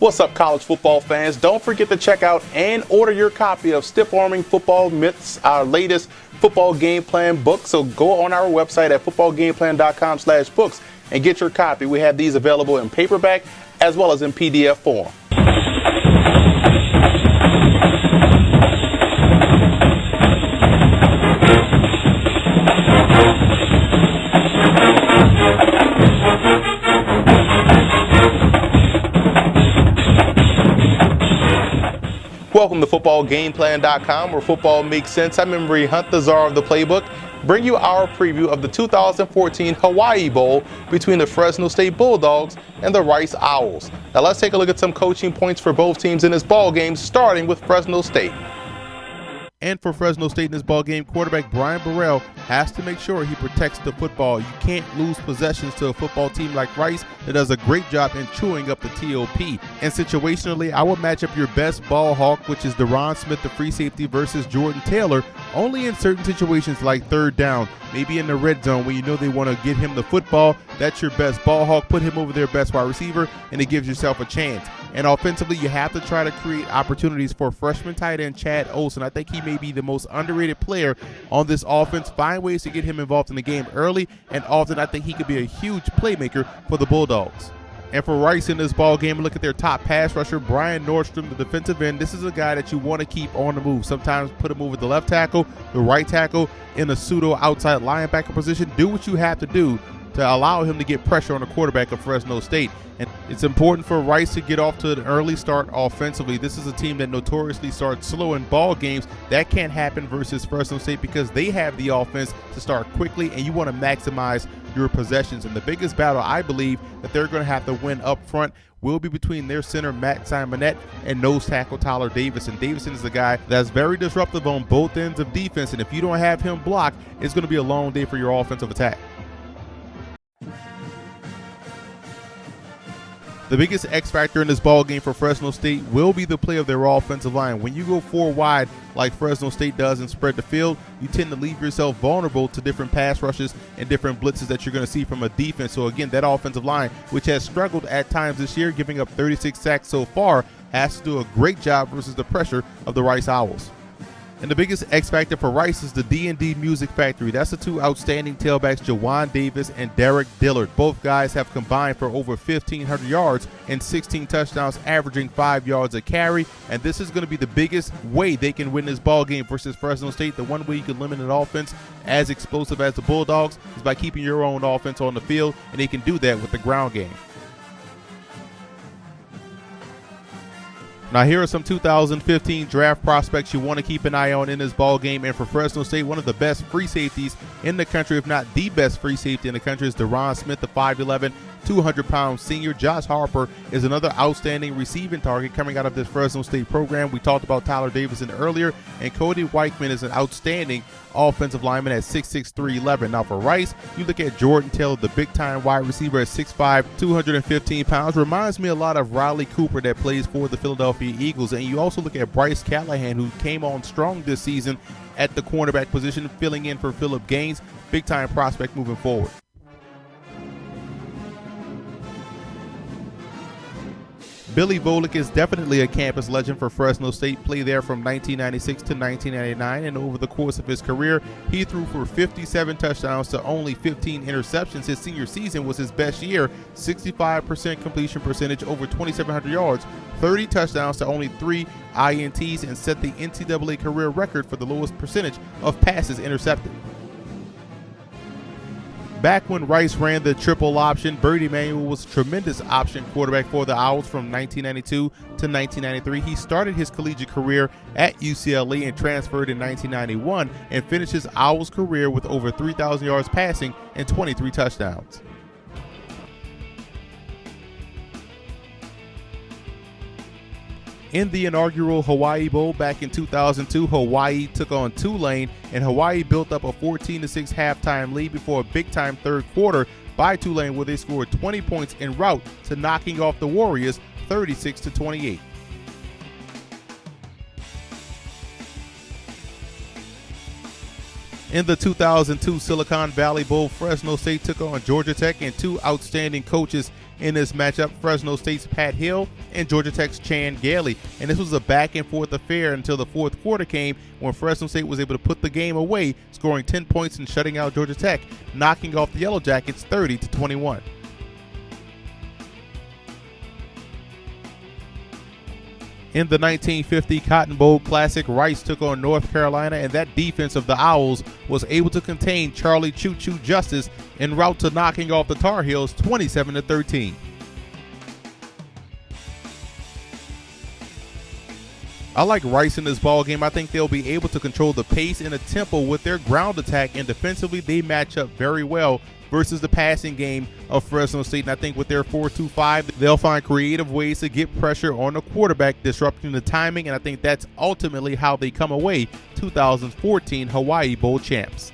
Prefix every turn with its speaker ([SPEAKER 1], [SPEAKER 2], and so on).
[SPEAKER 1] What's up, college football fans? Don't forget to check out and order your copy of Stiff Arming Football Myths, our latest football game plan book. So go on our website at footballgameplan.com/books and get your copy. We have these available in paperback as well as in PDF form. Welcome to footballgameplan.com, where football makes sense. I'm Emery Hunt, the czar of the playbook. Bring you our preview of the 2014 Hawaii Bowl between the Fresno State Bulldogs and the Rice Owls. Now let's take a look at some coaching points for both teams in this ball game, starting with Fresno State.
[SPEAKER 2] And for Fresno State in this ball game, quarterback Brian Burrell has to make sure he protects the football. You can't lose possessions to a football team like Rice that does a great job in chewing up the TOP. And situationally, I would match up your best ball hawk, which is Deron Smith, the free safety, versus Jordan Taylor, only in certain situations like third down, maybe in the red zone when you know they want to get him the football. That's your best ball hawk. Put him over their best wide receiver, and it gives yourself a chance. And offensively, you have to try to create opportunities for freshman tight end Chad Olsen. I think he may be the most underrated player on this offense. Find ways to get him involved in the game early and often. I think he could be a huge playmaker for the Bulldogs. And for Rice in this ball game, look at their top pass rusher, Brian Nordstrom, the defensive end. This is a guy that you want to keep on the move. Sometimes put him over the left tackle, the right tackle, in a pseudo outside linebacker position. Do what you have to do to allow him to get pressure on the quarterback of Fresno State. And it's important for Rice to get off to an early start offensively. This is a team that notoriously starts slow in ball games. That can't happen versus Fresno State because they have the offense to start quickly, and you want to maximize your possessions. And the biggest battle I believe that they're going to have to win up front will be between their center, Matt Simonette, and nose tackle Tyler Davison. Davison is the guy that's very disruptive on both ends of defense, and if you don't have him blocked, it's going to be a long day for your offensive attack. The biggest X factor in this ball game for Fresno State will be the play of their offensive line. When you go four wide like Fresno State does and spread the field, you tend to leave yourself vulnerable to different pass rushes and different blitzes that you're going to see from a defense. So again, that offensive line, which has struggled at times this year, giving up 36 sacks so far, has to do a great job versus the pressure of the Rice Owls. And the biggest X factor for Rice is the D&D Music Factory. That's the two outstanding tailbacks, Jawan Davis and Derek Dillard. Both guys have combined for over 1,500 yards and 16 touchdowns, averaging 5 yards a carry. And this is going to be the biggest way they can win this ball game versus Fresno State. The one way you can limit an offense as explosive as the Bulldogs is by keeping your own offense on the field, and they can do that with the ground game. Now here are some 2015 draft prospects you want to keep an eye on in this ball game. And for Fresno State, one of the best free safeties in the country, if not the best free safety in the country, is Deron Smith, the 5'11", 200-pound senior. Josh Harper is another outstanding receiving target coming out of this Fresno State program. We talked about Tyler Davison earlier, and Cody Weichman is an outstanding offensive lineman at 6'6", 311. Now for Rice, you look at Jordan Taylor, the big-time wide receiver at 6'5", 215 pounds. Reminds me a lot of Riley Cooper that plays for the Philadelphia Eagles. And you also look at Bryce Callahan, who came on strong this season at the cornerback position, filling in for Phillip Gaines. Big-time prospect moving forward. Billy Volek is definitely a campus legend for Fresno State. Played there from 1996 to 1999, and over the course of his career, he threw for 57 touchdowns to only 15 interceptions. His senior season was his best year, 65% completion percentage, over 2,700 yards, 30 touchdowns to only 3 INTs, and set the NCAA career record for the lowest percentage of passes intercepted. Back when Rice ran the triple option, Birdie Emanuel was a tremendous option quarterback for the Owls from 1992 to 1993. He started his collegiate career at UCLA and transferred in 1991 and finished his Owls career with over 3,000 yards passing and 23 touchdowns. In the inaugural Hawaii Bowl back in 2002, Hawaii took on Tulane, and Hawaii built up a 14-6 halftime lead before a big-time third quarter by Tulane, where they scored 20 points en route to knocking off the Warriors 36-28. In the 2002 Silicon Valley Bowl, Fresno State took on Georgia Tech, and two outstanding coaches in this matchup, Fresno State's Pat Hill and Georgia Tech's Chan Gailey. And this was a back and forth affair until the fourth quarter came, when Fresno State was able to put the game away, scoring 10 points and shutting out Georgia Tech, knocking off the Yellow Jackets 30-21. In the 1950 Cotton Bowl Classic, Rice took on North Carolina, and that defense of the Owls was able to contain Charlie Choo Choo Justice en route to knocking off the Tar Heels 27-13. I like Rice in this ball game. I think they'll be able to control the pace and the tempo with their ground attack, and defensively they match up very well versus the passing game of Fresno State. And I think with their 4-2-5, they'll find creative ways to get pressure on the quarterback, disrupting the timing, and I think that's ultimately how they come away 2014 Hawaii Bowl champs.